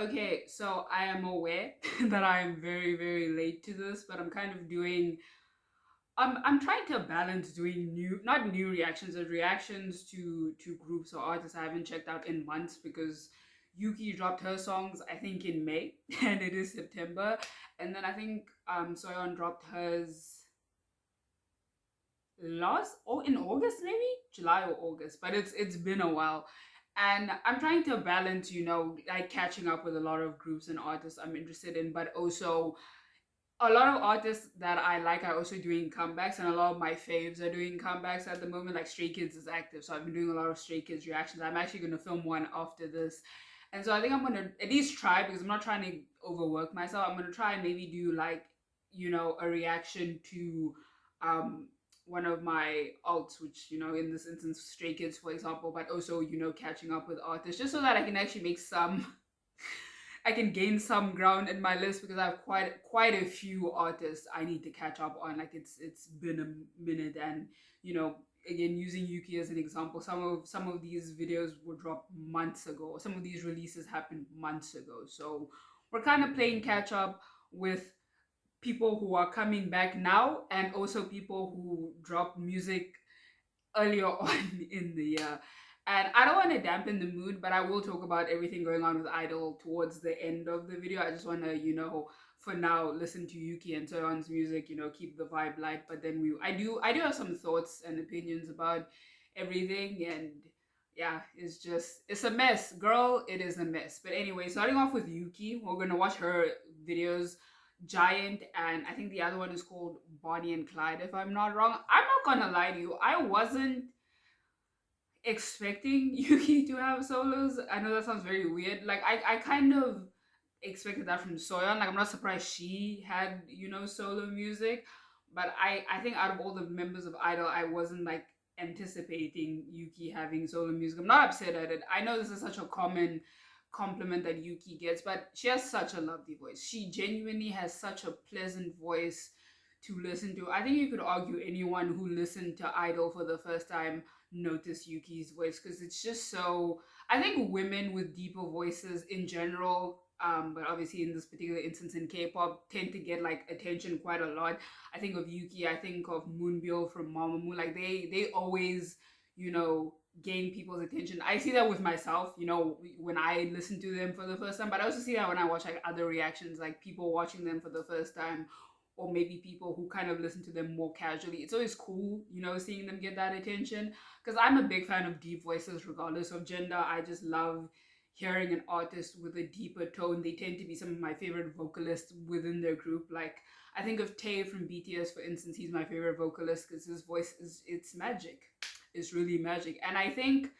Okay, so I am aware that I am very, very late to this, but I'm kind of doing I'm trying to balance doing not new reactions, but reactions to groups or artists I haven't checked out in months because Yuki dropped her songs I think in May and it is September. And then I think Soyeon dropped hers last or in August, maybe July or August, but it's been a while. And I'm trying to balance, like catching up with a lot of groups and artists I'm interested in, but also a lot of artists that I like are also doing comebacks, and a lot of my faves are doing comebacks at the moment. Like Stray Kids is active, so I've been doing a lot of Stray Kids reactions. I'm actually going to film one after this, and so I think I'm going to at least try because I'm not trying to overwork myself. I'm going to try and maybe do like a reaction to um one of my alts, which in this instance Stray Kids, for example, but also catching up with artists just so that I can actually make some I can gain some ground in my list because I have quite a few artists I need to catch up on. Like it's been a minute, and you know, again using Yuki as an example, some of these videos were dropped months ago. Some of these releases happened months ago, so we're kind of playing catch up with people who are coming back now, and also people who dropped music earlier on in the year. And I don't want to dampen the mood, but I will talk about everything going on with I-DLE towards the end of the video. I just want to, for now, listen to Yuki and Soyeon's music, keep the vibe light. But then I do have some thoughts and opinions about everything, and yeah, it's a mess, girl. It is a mess. But anyway, starting off with Yuki, we're gonna watch her videos. Giant, and I think the other one is called Bonnie and Clyde, if I'm not wrong. I'm not gonna lie to you, I wasn't expecting Yuki to have solos. I know that sounds very weird. Like I kind of expected that from Soyeon. Like I'm not surprised she had, solo music. But I think out of all the members of I-DLE, I wasn't like anticipating Yuki having solo music. I'm not upset at it. I know this is such a common compliment that Yuki gets, but she has such a lovely voice. She genuinely has such a pleasant voice to listen to. I think you could argue anyone who listened to I-DLE for the first time notice Yuki's voice because it's just so. I think women with deeper voices in general, but obviously in this particular instance in K-pop, tend to get like attention quite a lot. I think of Yuki, I think of Moonbyul from Mamamoo. Like they always, gain people's attention. I see that with myself, when I listen to them for the first time, but I also see that when I watch like other reactions, like people watching them for the first time, or maybe people who kind of listen to them more casually. It's always cool, seeing them get that attention because I'm a big fan of deep voices regardless of gender. I just love hearing an artist with a deeper tone. They tend to be some of my favorite vocalists within their group. Like I think of Tae from BTS, for instance. He's my favorite vocalist because his voice it's magic. It's really magic. And I think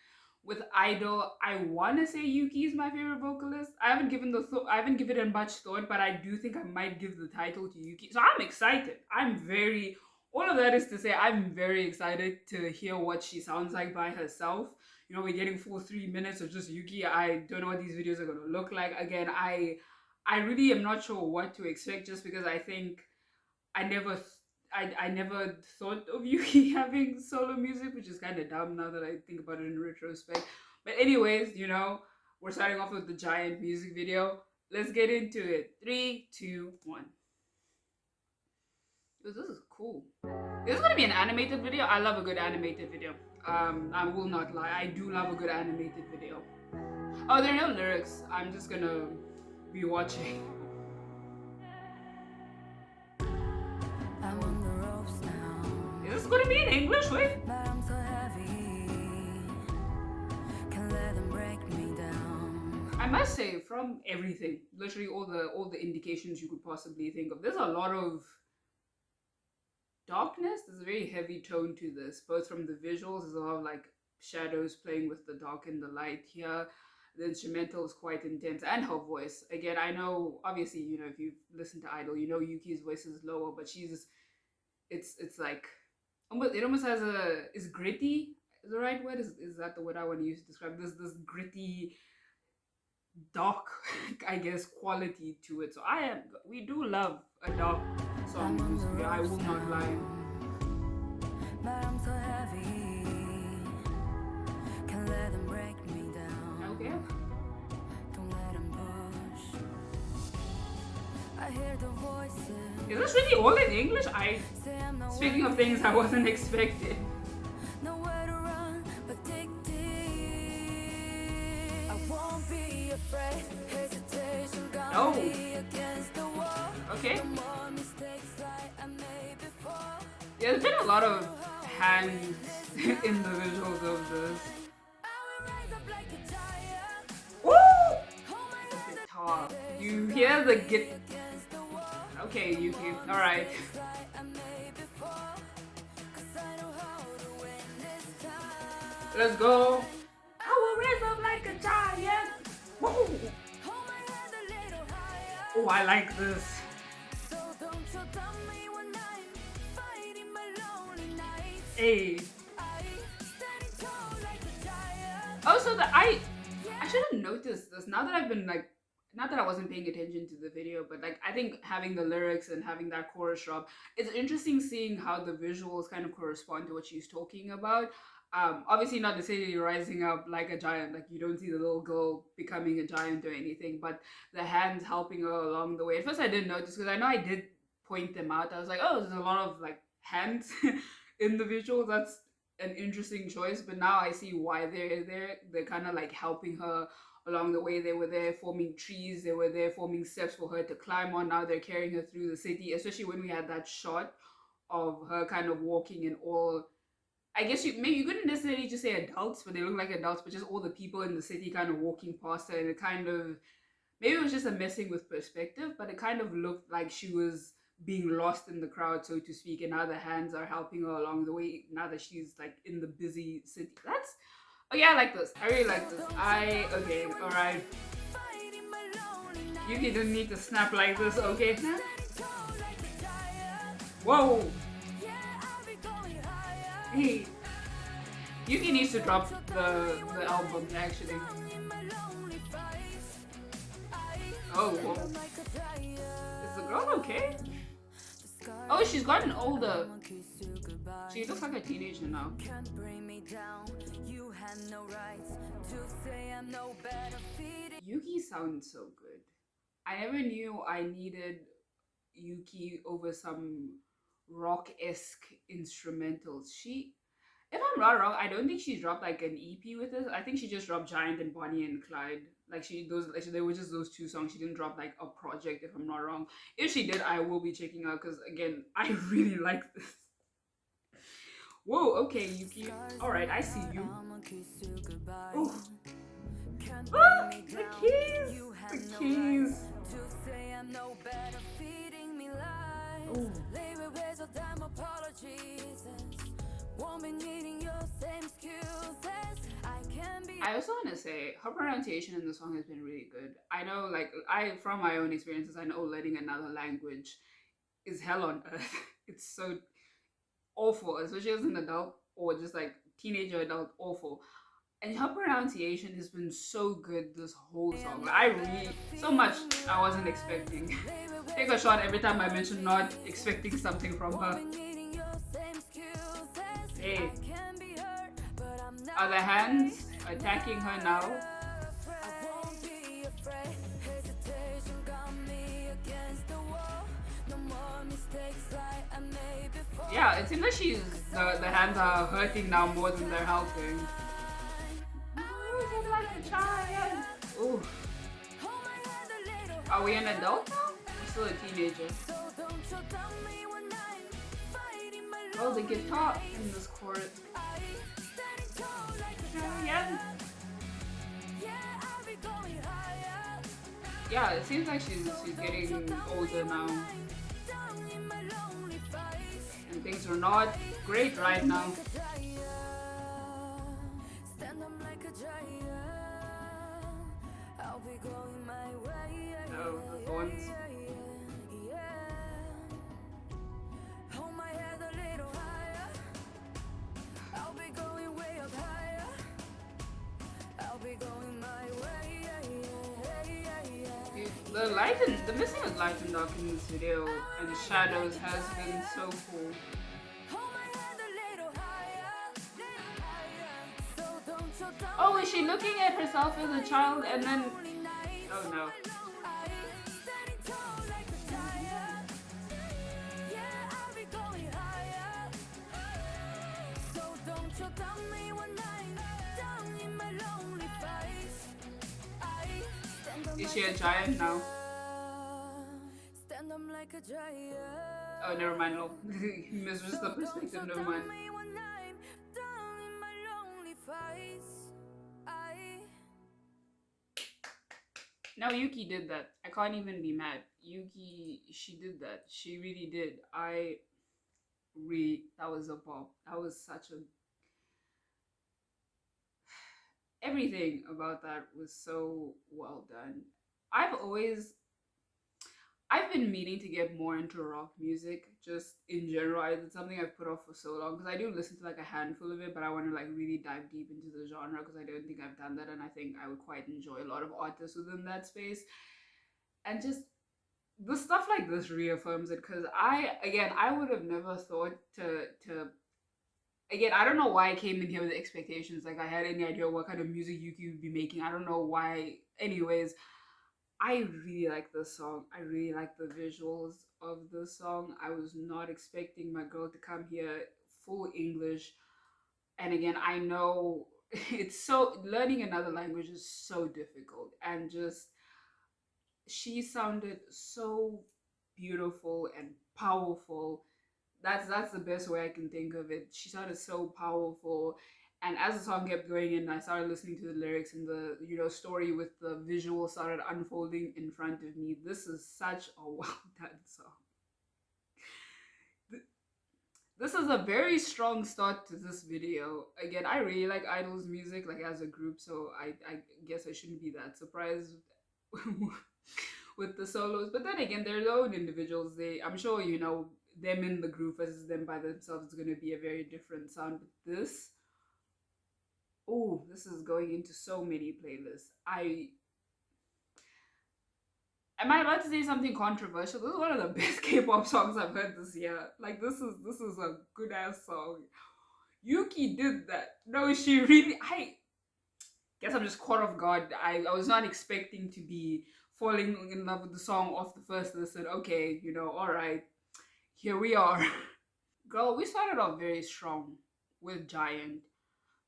with I-DLE, I want to say Yuki is my favorite vocalist. I haven't given it much thought, but I do think I might give the title to Yuki. So I'm excited. All of that is to say I'm very excited to hear what she sounds like by herself. We're getting full 3 minutes of just Yuki. I don't know what these videos are going to look like. Again, I really am not sure what to expect just because I think I never I never thought of Yuki having solo music, which is kind of dumb now that I think about it in retrospect. But anyways, we're starting off with the giant music video. Let's get into it. 3, 2, 1. This is cool. This is gonna be an animated video. I love a good animated video. I will not lie. I do love a good animated video. Oh, there are no lyrics. I'm just gonna be watching. Is this gonna be in English? Wait. I must say, from everything, literally all the indications you could possibly think of, there's a lot of darkness. There's a very heavy tone to this, both from the visuals. There's a lot of like shadows playing with the dark and the light here. The instrumental is quite intense, and her voice. Again, I know, obviously, if you've listened to I-DLE, Yuki's voice is lower, but it's like, it almost has is gritty the right word? Is that the word I want to use to describe this gritty, dark, I guess, quality to it. So we do love a dark song music. I will not lie. Okay. Is this really all in English? Speaking of things I wasn't expecting. Oh. Okay. Yeah, there's been a lot of hands in the visuals of this. Woo! The guitar. You hear the guitar. Okay, Yuki. Alright. Let's go. I will raise up like a giant. Woo! Oh, I like this. Hey. Also, I should have noticed this. Now that I've been like, not that I wasn't paying attention to the video, but like I think having the lyrics and having that chorus drop, it's interesting seeing how the visuals kind of correspond to what she's talking about. Obviously not necessarily rising up like a giant, like you don't see the little girl becoming a giant or anything, but the hands helping her along the way. At first I didn't notice because I know I did point them out. I was like, oh, there's a lot of like hands in the visual. That's an interesting choice, but now I see why they're there. They're kind of like helping her along the way. They were there forming trees, they were there forming steps for her to climb on. Now they're carrying her through the city, especially when we had that shot of her kind of walking in all, I guess you couldn't necessarily just say adults, but they look like adults, but just all the people in the city kind of walking past her, and it kind of, maybe it was just a messing with perspective, but it kind of looked like she was being lost in the crowd, so to speak, and now the hands are helping her along the way now that she's like in the busy city. That's, oh yeah, I like this. I really like this. Okay, alright. Yuki didn't need to snap like this, okay? Whoa! Hey, Yuki needs to drop the album actually. Oh, whoa. Is the girl okay? Oh, she's gotten older. She looks like a teenager now. Yuki sounds so good. I never knew I needed Yuki over some rock-esque instrumentals. If I'm not wrong, I don't think she dropped like an EP with this. I think she just dropped Giant and Bonnie and Clyde. They were just those two songs. She didn't drop like a project, if I'm not wrong. If she did, I will be checking out because again, I really like this. Whoa, okay, Yuki. Alright, I see you. Oh. Ah, the keys! The keys! Ooh. I also want to say her pronunciation in the song has been really good. I know, like, from my own experiences, I know learning another language is hell on earth. It's so awful, especially as an adult or just like teenager, adult, awful. And her pronunciation has been so good this whole song. I really, so much I wasn't expecting. Take a shot every time I mention not expecting something from her. Hey. Are the hands attacking her now? Yeah, it seems like the hands are hurting now more than they're helping. Ooh. Are we an adult now? We're still a teenager. Oh, the guitar in this chorus. Yeah, it seems like she's getting older now. And things are not great right now. Oh, the thorns. The missing of light and dark in this video and shadows has been so cool. Oh, is she looking at herself as a child and then... Oh no. Is she a giant now? Oh, never mind. No, misses the perspective. Never mind. No, Yuki did that. I can't even be mad. Yuki, she did that. She really did. That was a pop. That was such a. Everything about that was so well done. I've always I've been meaning to get more into rock music, just in general. It's something I've put off for so long because I do listen to like a handful of it, but I want to like really dive deep into the genre because I don't think I've done that, and I think I would quite enjoy a lot of artists within that space. And just the stuff like this reaffirms it because I would have never thought to again, I don't know why I came in here with expectations. Like I had any idea what kind of music Yuki would be making. I don't know why. Anyways, I really like this song. I really like the visuals of the song. I was not expecting my girl to come here full English. And again, I know it's so learning another language is so difficult. And just she sounded so beautiful and powerful. That's the best way I can think of it. She sounded so powerful, and as the song kept going and I started listening to the lyrics and the story with the visual started unfolding in front of me. This is such a well done song. This is a very strong start to this video. Again, I really like I-DLE's music, like as a group, so I guess I shouldn't be that surprised with the solos. But then again, they're their own individuals. I'm sure them in the group versus them by themselves is going to be a very different sound. But this is going into so many playlists. Am I about to say something controversial? This is one of the best K-pop songs I've heard this year. Like this is a good ass song. Yuki did that. No, she really. I guess I'm just caught off guard. I was not expecting to be falling in love with the song off the first listen. Okay, all right, here we are. Girl, we started off very strong with Giant.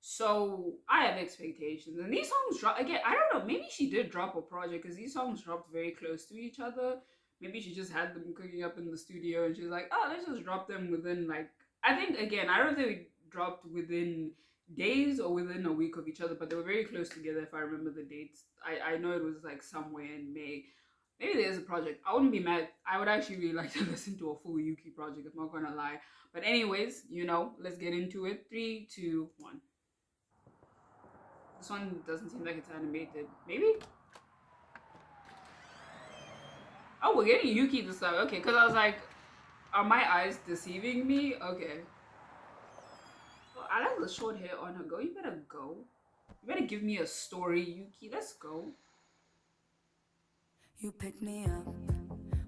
So I have expectations, and these songs drop again. I don't know. Maybe she did drop a project because these songs dropped very close to each other. Maybe she just had them cooking up in the studio, and she's like, "Oh, let's just drop them within like." I think again, I don't think we dropped within days or within a week of each other, but they were very close together. If I remember the dates, I know it was like somewhere in May. Maybe there's a project. I wouldn't be mad. I would actually really like to listen to a full Yuki project. I'm not gonna lie. But anyways, let's get into it. 3, 2, 1. This one doesn't seem like it's animated. Maybe? Oh, we're getting Yuki this time. Okay, because I was like, are my eyes deceiving me? Okay. Well, I like the short hair on her. Girl, you better go. You better give me a story, Yuki. Let's go. You pick me up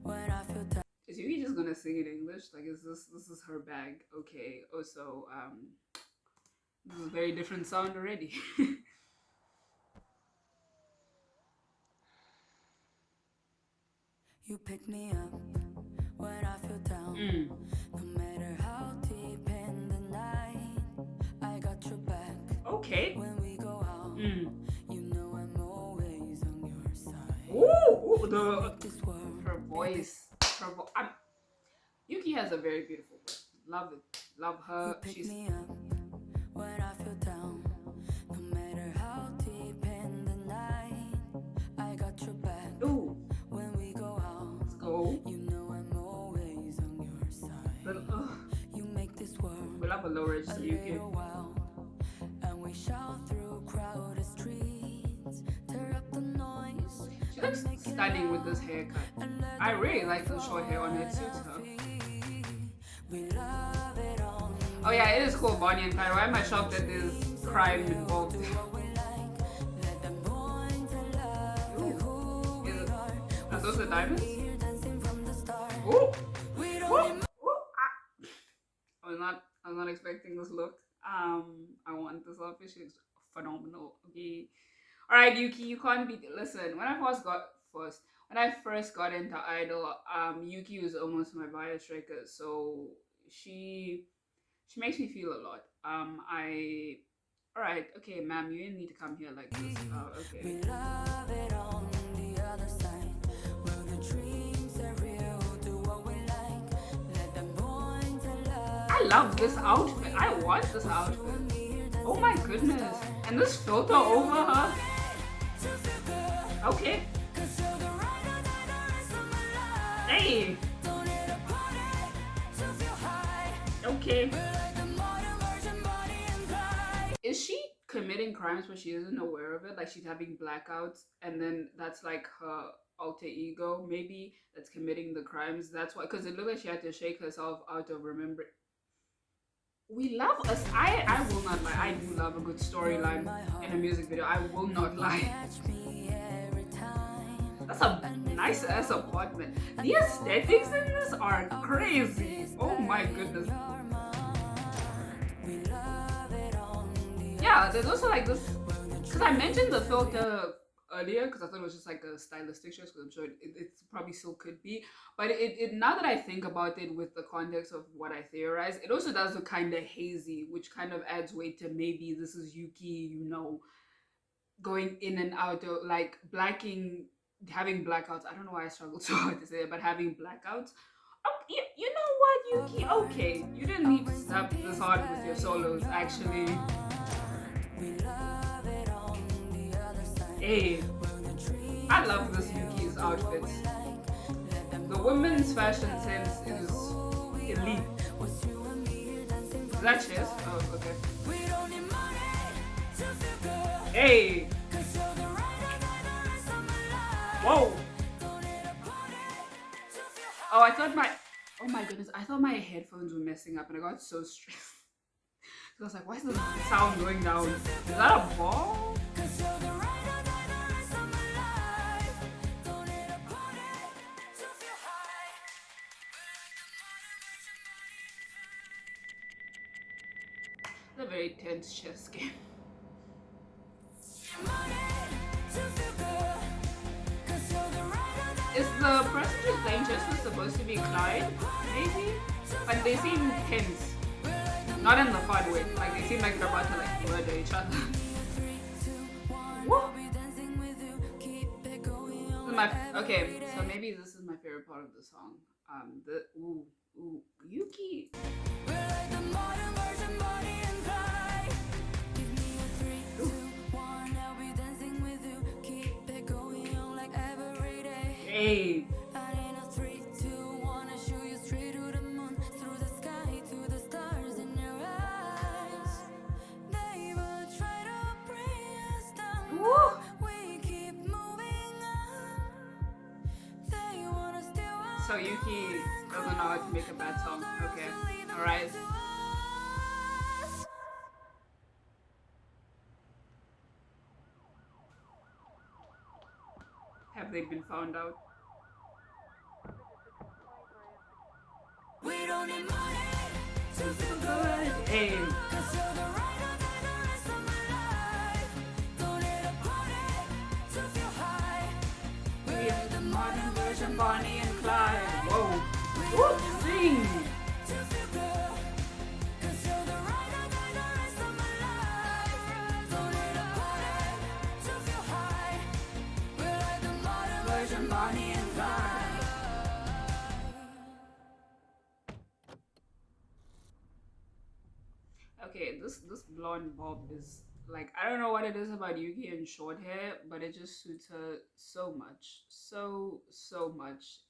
when I feel tired. Is Yuki just gonna sing in English? Like, is this is her bag? Okay. Also, this is a very different sound already. You pick me up when I feel down. No matter how deep in the night, I got your back. Okay. When we go out, I'm always on your side. Her voice. Yuki has a very beautiful voice. Love it. Love her. You pick me up when I feel down. No matter how deep in the night, I got your back. Ooh. When we go out, let's go. I'm always on your side. You make this world. We'll have a low register, Yuki. And we shout through crowded streets, tear up the noise. She looks stunning with this haircut. I really like the short hair on her. It suits her. Oh yeah, it is cool, Bonnie and Clyde. Why am I shocked that there's crime involved? Are those the diamonds? Ooh. Ooh. I was not expecting this look. I want this outfit. She's phenomenal. Okay. Alright, Yuki, you can't be. Listen, when I first got into I-DLE, Yuki was almost my bias striker. So she She makes me feel a lot. I all right, okay, ma'am, you didn't need to come here like this. Okay. I love this outfit. I want this outfit. Oh my goodness. And this filter over her. Okay. Hey. Okay. Is she committing crimes but she isn't aware of it? Like she's having blackouts and then that's like her alter ego, maybe, that's committing the crimes. That's why, because it looked like she had to shake herself out of remembering. We love us. I will not lie. I do love a good storyline in a music video. I will not lie. That's a nice ass apartment. The aesthetics in this are crazy. Oh my goodness. Yeah, there's also like this, because I mentioned the filter earlier because I thought it was just like a stylistic choice, because I'm sure it probably still could be, but it now that I think about it with the context of what I theorize, it also does look kind of hazy, which kind of adds weight to maybe this is YUQI, going in and out of like blacking, having blackouts. I don't know why I struggled so hard to say it, but having blackouts. Oh, you know what, YUQI? Okay, you didn't need to stop this hard with your solos, actually. Hey, I love this YUQI's outfits. The women's fashion sense is elite. Is that chess? Oh, okay. Hey! Whoa! Oh, I thought my... Oh my goodness, I thought my headphones were messing up and I got so stressed. So I was like, why is the sound going down? Is that a ball? It's a very tense chess game. Is the person who's playing chess was supposed to be Clyde? Maybe? But they seem tense. Not in the fun way. Like they seem like they're about to like murder each other. Whoa. Okay, so maybe this is my favorite part of the song. YUQI. Hey. So YUQI doesn't know how to make a bad song. Okay, alright. Have they been found out? We don't need money to feel good. Hey. We are the modern version, Bonnie and Clyde. Whoa. Woo, sing. Bonnie and Clyde. Okay, this blonde bob is like, I don't know what it is about YUQI and short hair, but it just suits her so much, so much.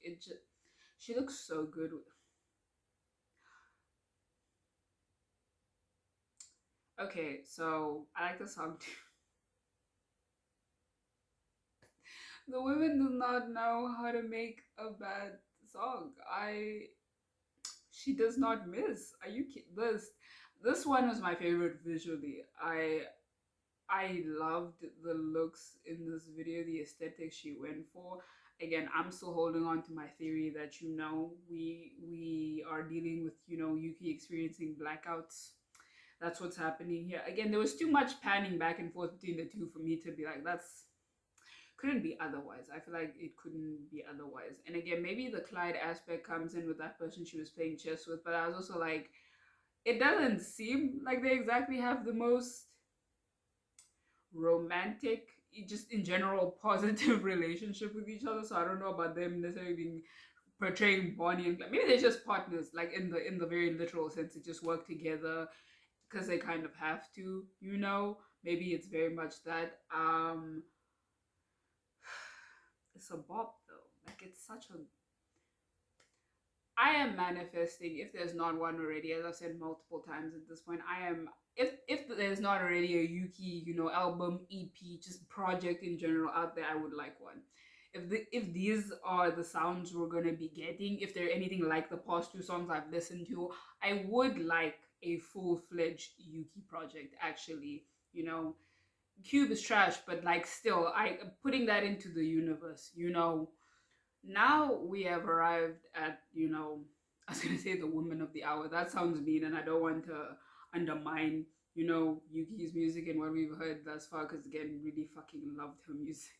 She looks so good. Okay, so I like the song too. The women do not know how to make a bad song. She does not miss. Are you kidding? This one was my favorite visually. I loved the looks in this video, the aesthetic she went for. Again, I'm still holding on to my theory that we are dealing with YUQI experiencing blackouts. That's what's happening here. Again, there was too much panning back and forth between the two for me to be like, that's couldn't be otherwise. I feel like it couldn't be otherwise. And again, maybe the Clyde aspect comes in with that person she was playing chess with, but I was also like, it doesn't seem like they exactly have the most romantic, just in general, positive relationship with each other. So I don't know about them necessarily being portraying Bonnie and Clyde. Maybe they're just partners, like in the very literal sense. They just work together because they kind of have to, you know. Maybe it's very much that. It's a bop though. Like it's such a. I am manifesting, if there's not one already, as I've said multiple times at this point. I am, if there's not already a Yuki, you know, album, EP, just project in general out there, I would like one. If these are the sounds we're gonna be getting, if they're anything like the past two songs I've listened to, I would like a full-fledged Yuki project. Actually, you know, Cube is trash, but like still, I putting that into the universe. You know, now we have arrived at, you know, I was gonna say the woman of the hour. That sounds mean, and I don't want to undermine, you know, Yuki's music and what we've heard thus far, because again, really fucking loved her music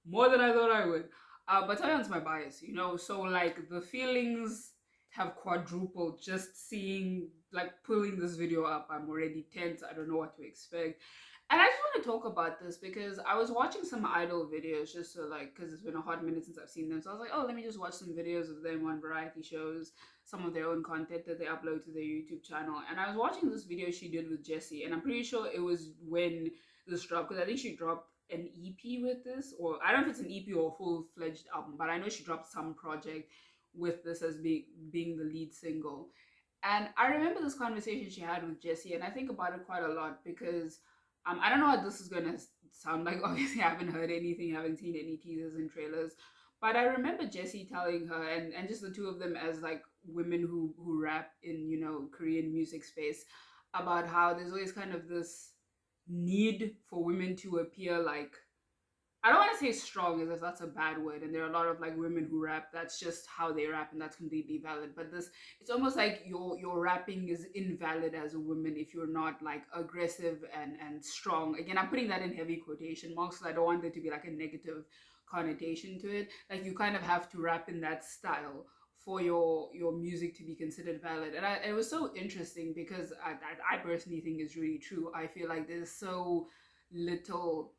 more than I thought I would. But Soyeon's my bias, you know, so like the feelings have quadrupled just seeing, like, pulling this video up. I'm already tense. I don't know what to expect. And I just want to talk about this because I was watching some idol videos just so, like, because it's been a hot minute since I've seen them. So I was like, oh, let me just watch some videos of them on variety shows, some of their own content that they upload to their YouTube channel. And I was watching this video she did with Jessie, and I'm pretty sure it was when this dropped, because I think she dropped an EP with this, or I don't know if it's an EP or a full-fledged album, but I know she dropped some project with this as being the lead single. And I remember this conversation she had with Jessie, and I think about it quite a lot because I don't know what this is gonna sound like. Obviously, I haven't heard anything, haven't seen any teasers and trailers, but I remember Jessie telling her, and just the two of them as like women who rap in, you know, Korean music space, about how there's always kind of this need for women to appear like, I don't want to say strong as if that's a bad word, and there are a lot of like women who rap, that's just how they rap and that's completely valid, but this, it's almost like your rapping is invalid as a woman if you're not like aggressive and strong. Again, I'm putting that in heavy quotation marks because I don't want there to be like a negative connotation to it. Like you kind of have to rap in that style for your music to be considered valid. And it was so interesting because I personally think it's really true. I feel like there's so little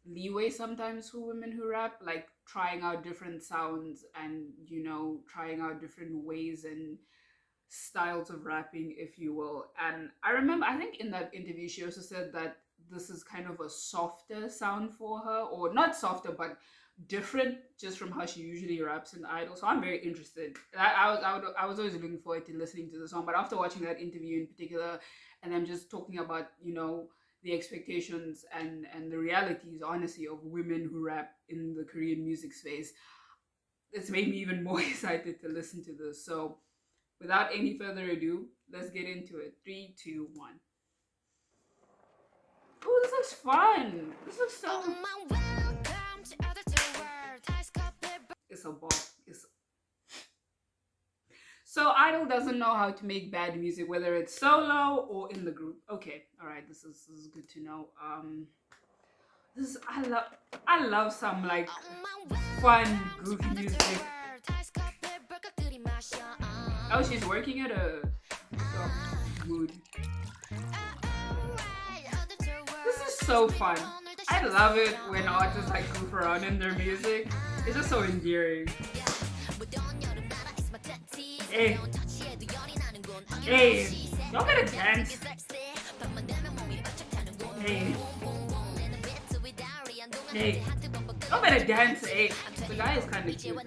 leeway sometimes for women who rap, like trying out different sounds and, you know, trying out different ways and styles of rapping, if you will. And I remember, I think in that interview she also said that this is kind of a softer sound for her, or not softer but different just from how she usually raps in Idol. So I'm very interested. I was always looking forward to listening to the song, but after watching that interview in particular and them just talking about, you know, the expectations and the realities, honestly, of women who rap in the Korean music space, it's made me even more excited to listen to this. So without any further ado, let's get into it. 3, 2, 1. Oh, this looks fun. This looks so. It's a ball. It's. So I-DLE doesn't know how to make bad music, whether it's solo or in the group. Okay, all right. This is good to know. This I love some like fun goofy music. Oh, she's working at a mood. This is so fun. I love it when artists like goof around in their music. It's just so endearing. Hey, hey, y'all better dance. Hey, hey, y'all better dance. Hey, the guy is kind of cute.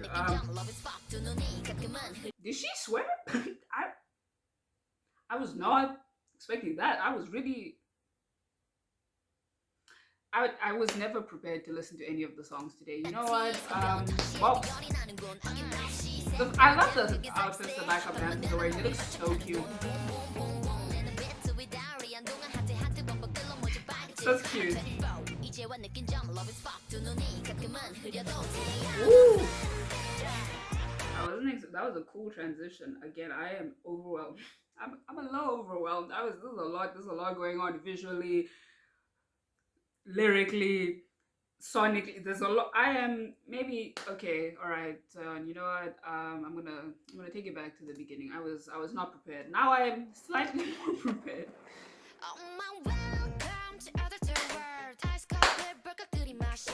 Did she swear? I was not expecting that. I was really. I was never prepared to listen to any of the songs today. You know what? Well, I love the outfits the backup dancers are wearing. They look so cute. So cute. Ooh. That was a cool transition. Again, I am overwhelmed. I'm a little overwhelmed. There's a lot going on visually, lyrically, sonically there's a lot. I am maybe okay, all right. You know what? I'm gonna take it back to the beginning. I was not prepared. Now I am slightly more prepared.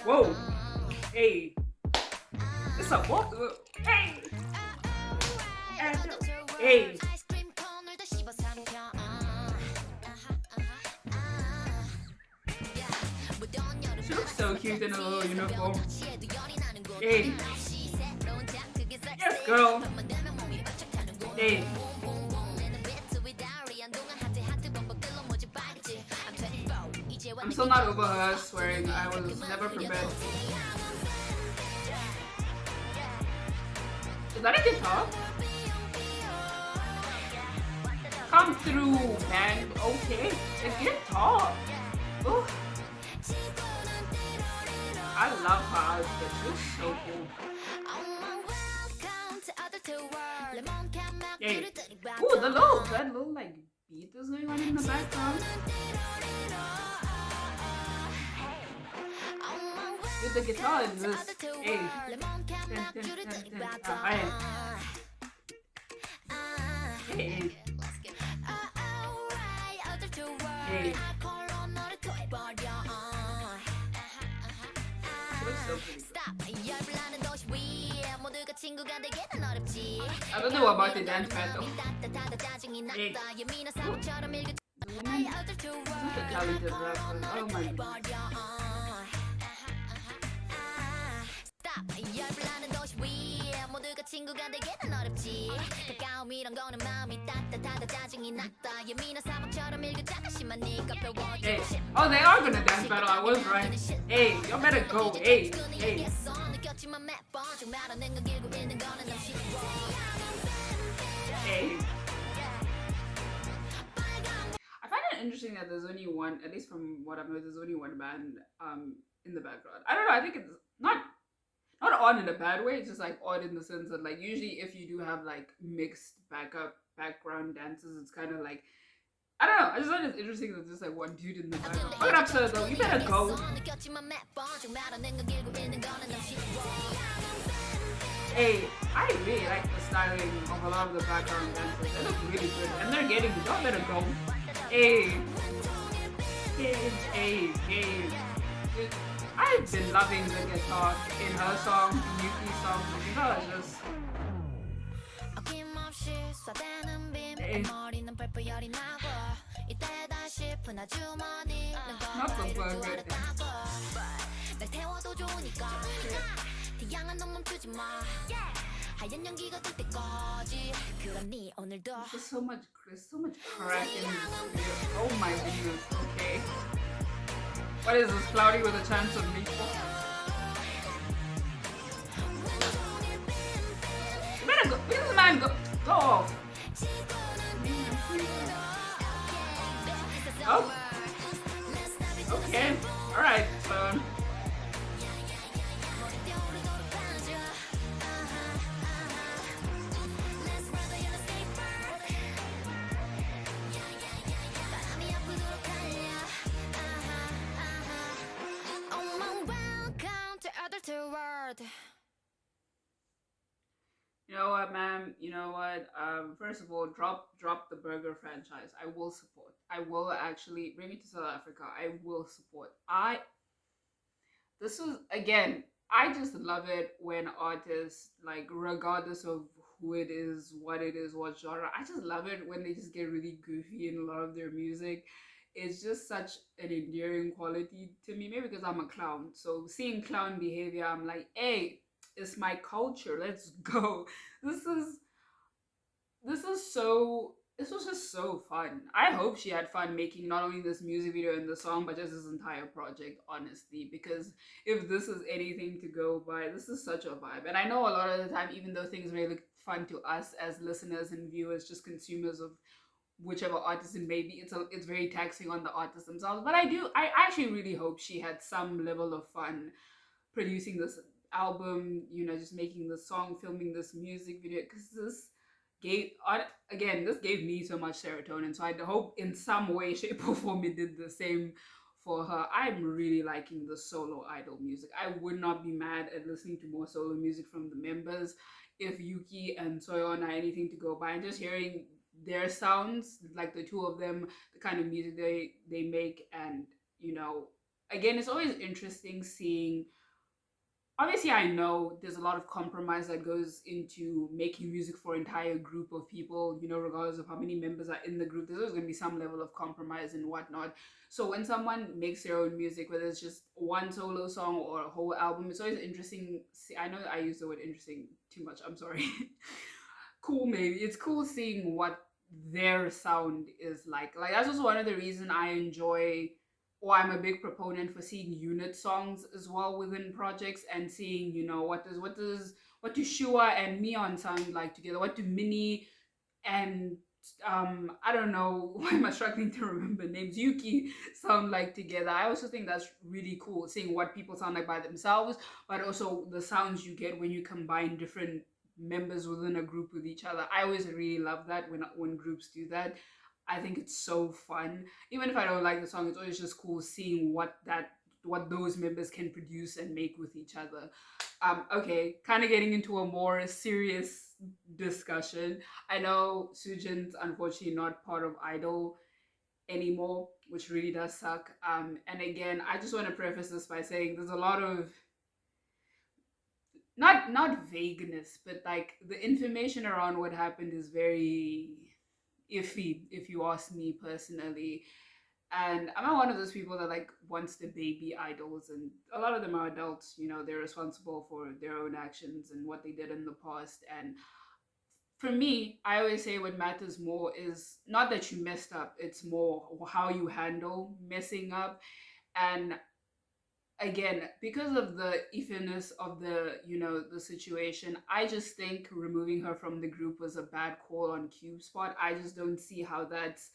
Whoa, hey, it's a what? Hey, hey. She looks so cute in a little uniform. Hey, yes, girl. Hey, I'm still not over her swearing. I was never prepared. Is that a guitar? Come through, man. Okay, the guitar. Oh, I love her outfit. She's so cool. Hey. Ooh, that little like beat is going on in the background. With the guitar in this. Hey. Hey. Hey. She looks so pretty. I don't know about the dance battle. Hey. Woman, such a talented rapper. Oh my god. Hey. Oh, they are gonna dance battle. I was right. Hey, y'all better go. Hey, hey. Hey. I find it interesting that there's only one, at least from what I've noticed, there's only one band in the background. I don't know. I think it's not odd in a bad way. It's just like odd in the sense that like usually if you do have like mixed background dances, it's kind of like I don't know. I just thought it's interesting that there's like one dude in the background. Fuck it up, sir. Though you better go. Hey, I really like the styling of a lot of the background dancers. They look really good, and they're getting. Y'all better go. Hey, hey. I've been loving the guitar in her song, YUQI song. You know, it's just. Hey. Not the burger. There's so much crack in this video. Oh my goodness. Okay. What is this? Cloudy with a chance of meatball? You better go. This man go off. Oh. Okay. All right. So. You know what, ma'am? You know what? First of all, drop the burger franchise. I will support. I will actually bring it to South Africa. I will support. This was again. I just love it when artists like, regardless of who it is, what genre. I just love it when they just get really goofy in a lot of their music. It's just such an endearing quality to me. Maybe because I'm a clown, so seeing clown behavior, I'm like, hey, it's my culture. Let's go. This is this was just so fun. I hope she had fun making not only this music video and the song, but just this entire project, honestly. Because if this is anything to go by, this is such a vibe. And I know a lot of the time, even though things may look fun to us as listeners and viewers, just consumers of whichever artist it may be, it's very taxing on the artists themselves. But I actually really hope she had some level of fun producing this album, just making the song, filming this music video, because gave this gave me so much serotonin. So I hope in some way, shape, or form it did the same for her. I'm really liking the solo idol music. I would not be mad at listening to more solo music from the members if YUQI and Soyeon are anything to go by, and just hearing their sounds, like the two of them, the kind of music they make, and you know, again, it's always interesting seeing. Obviously, I know there's a lot of compromise that goes into making music for an entire group of people, you know, regardless of how many members are in the group, there's always going to be some level of compromise and whatnot. So when someone makes their own music, whether it's just one solo song or a whole album, it's always interesting. I know I use the word interesting too much, I'm sorry. Cool, maybe. It's cool seeing what their sound is like. Like, that's also one of the reasons I enjoy, or I'm a big proponent for seeing unit songs as well within projects, and seeing, you know, what do Shua and Mion sound like together? What do Minnie and I don't know, why am I struggling to remember names, Yuki sound like together? I also think that's really cool, seeing what people sound like by themselves, but also the sounds you get when you combine different members within a group with each other. I always really love that when groups do that. I think it's so fun. Even if I don't like the song, it's always just cool seeing what those members can produce and make with each other. Okay, kind of getting into a more serious discussion. I know Soojin's unfortunately not part of I-DLE anymore, which really does suck. And again, I just want to preface this by saying there's a lot of not vagueness, but like the information around what happened is very iffy, if you ask me personally. And I'm not one of those people that like wants to baby idols, and a lot of them are adults, you know, they're responsible for their own actions and what they did in the past. And for me, I always say what matters more is not that you messed up, it's more how you handle messing up. And again, because of the iffiness of the, you know, the situation, I just think removing her from the group was a bad call on Cube's part. I just don't see how that's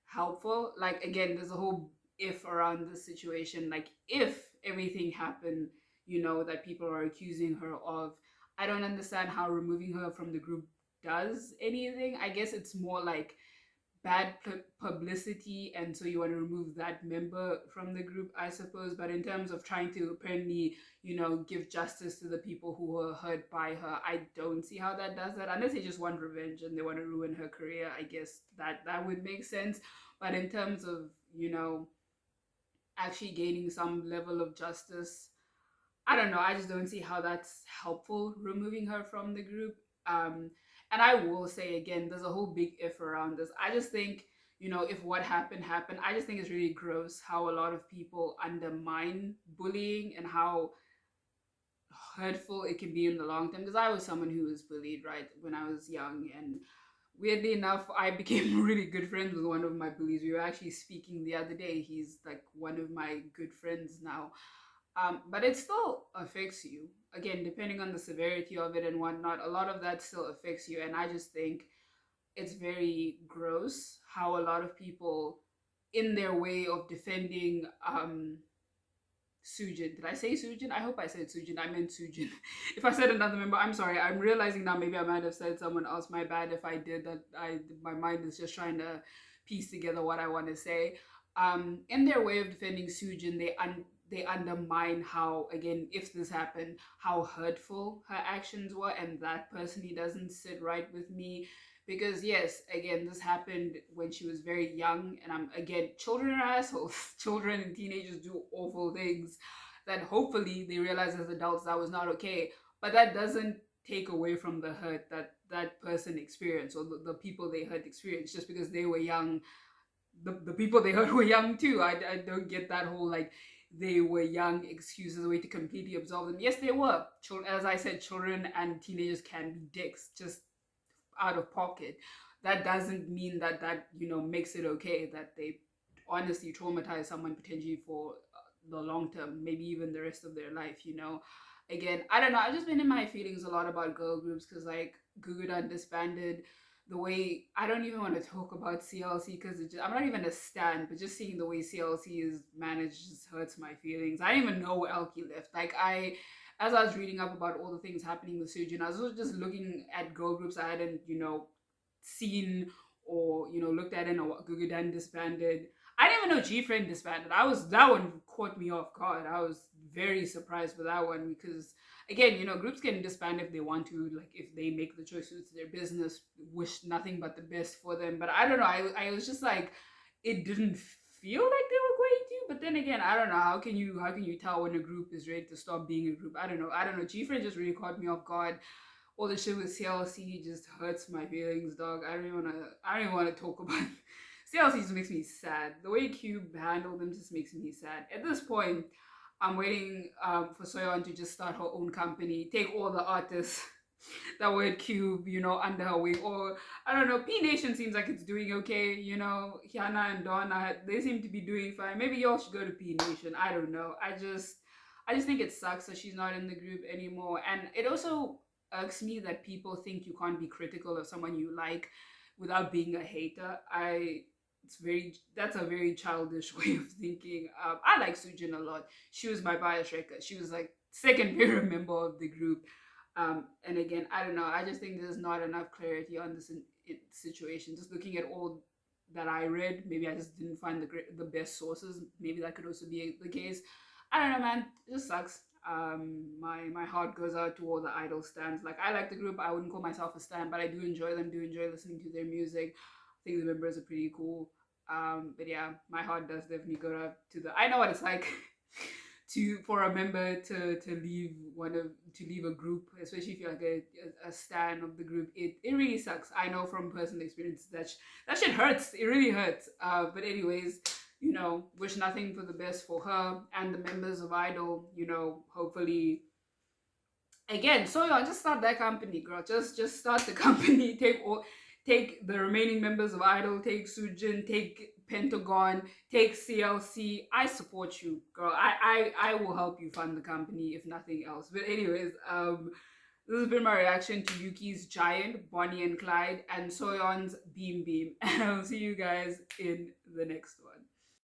helpful. Like, again, there's a whole if around the situation. Like, if everything happened, you know, that people are accusing her of, I don't understand how removing her from the group does anything. I guess it's more like bad publicity, and so you want to remove that member from the group, I suppose. But in terms of trying to apparently, you know, give justice to the people who were hurt by her, I don't see how that does that, unless they just want revenge and they want to ruin her career. I guess that would make sense. But in terms of, you know, actually gaining some level of justice, I don't know. I just don't see how that's helpful, removing her from the group. And I will say again, there's a whole big if around this. I just think, you know, if what happened happened, I just think it's really gross how a lot of people undermine bullying and how hurtful it can be in the long term. Because I was someone who was bullied, right, when I was young. And weirdly enough, I became really good friends with one of my bullies. We were actually speaking the other day. He's like one of my good friends now. But it still affects you. Again, depending on the severity of it and whatnot, a lot of that still affects you. And I just think it's very gross how a lot of people, in their way of defending Soojin. Did I say Soojin? I hope I said Soojin. I meant Soojin. If I said another member, I'm sorry. I'm realizing now maybe I might have said someone else. My bad if I did that. My mind is just trying to piece together what I want to say. In their way of defending Soojin, they undermine how, again, if this happened, how hurtful her actions were, and that personally doesn't sit right with me. Because yes, again, this happened when she was very young, and again, children are assholes. Children and teenagers do awful things that hopefully they realize as adults that was not okay. But that doesn't take away from the hurt that that person experienced, or the people they hurt experienced, just because they were young. The people they hurt were young too. I don't get that whole like they were young excuse as a way to completely absolve them. Yes, they were. Children, as I said, children and teenagers can be dicks, just out of pocket. That doesn't mean that you know, makes it okay that they honestly traumatize someone potentially for the long term, maybe even the rest of their life. You know, again, I don't know. I've just been in my feelings a lot about girl groups because like Gugudan disbanded. The way, I don't even want to talk about CLC because I'm not even a stan, but just seeing the way CLC is managed just hurts my feelings. I didn't even know Elkie left. Like, as I was reading up about all the things happening with Soojin, I was just looking at girl groups I hadn't, you know, seen or, you know, looked at in, or Gugudan disbanded. I didn't even know G Friend disbanded. That one caught me off guard. I was very surprised with that one because again, groups can disband if they want to, like if they make the choice to their business, wish nothing but the best for them. But I don't know. I was just like, it didn't feel like they were going to. But then again, I don't know. How can you tell when a group is ready to stop being a group? I don't know. I don't know. G Friend just really caught me off guard. All the shit with CLC just hurts my feelings, dog. I don't even wanna talk about CLC just makes me sad. The way Cube handled them just makes me sad. At this point, I'm waiting for Soyeon to just start her own company, take all the artists that were at Cube, under her wing. Or I don't know, P Nation seems like it's doing okay. Hyana and Donna, they seem to be doing fine. Maybe y'all should go to P Nation. I don't know. I just think it sucks that she's not in the group anymore. And it also irks me that people think you can't be critical of someone you like without being a hater. That's a very childish way of thinking. I like Soojin a lot. She was my bias wrecker. She was like second favorite member of the group. And again, I don't know. I just think there's not enough clarity on this situation. Just looking at all that I read, maybe I just didn't find the best sources. Maybe that could also be the case. I don't know, man. It just sucks. My heart goes out to all the idol stands. Like I like the group. I wouldn't call myself a stan, but I do enjoy them. Do enjoy listening to their music. I think the members are pretty cool. But yeah, my heart does definitely go out to the. I know what it's like to for a member to leave to leave a group, especially if you're like a stan of the group. It really sucks. I know from personal experience that shit hurts. It really hurts. But anyways, wish nothing for the best for her and the members of Idol. Hopefully, again, Soyeon, just start that company, girl. Just start the company. Take the remaining members of Idol. Take Soojin. Take Pentagon. Take CLC. I support you, girl. I will help you fund the company if nothing else. But anyways, this has been my reaction to Yuki's Giant, Bonnie and Clyde, and Soyeon's Beam Beam. And I'll see you guys in the next one.